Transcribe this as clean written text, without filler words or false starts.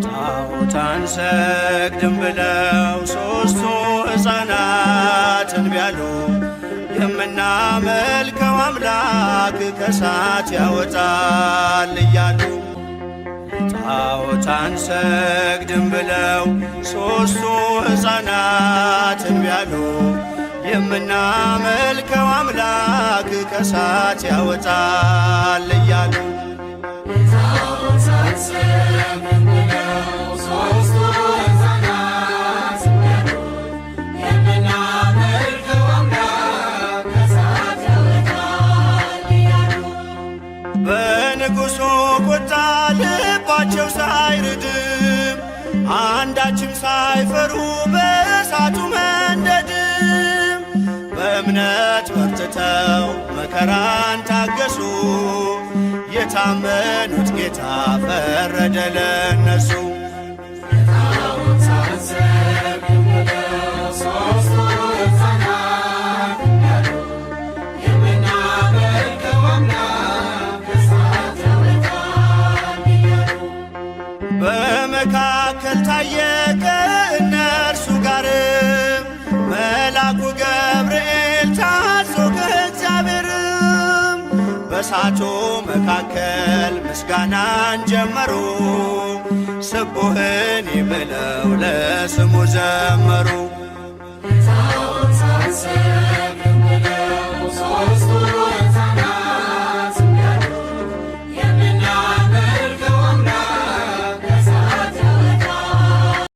ጣዖት አንሰግድም ብለው ሦስቱ ሕፃናት እንቢ አሉ። የምናመልከው አምላክ ከእሳት ያወጣል እያሉ ጣዖት አንሰግድም ብለው ሦስቱ ሕፃናት እንቢ አሉ። የምናመልከው አምላክ ከእሳት ያወጣል እያሉ በንጉሡ ቁጣ ልባቸው ሳይርድም አንዳችም ሳይፈሩ በእሳቱ መንደድም በእምነት በርትተው መከራን ታገሱ። የታመኑት ጌታ ፈረደ ለነሱ። በመካከል ታየ ከእነርሱ ጋርም መልአኩ ገብርኤል ታዞ ከእግዚአብሔርም በእሳቱ መካከል ምስጋናን ጀመሩ። ስቡሕኒ ብለው ለስሙ ዘመሩ።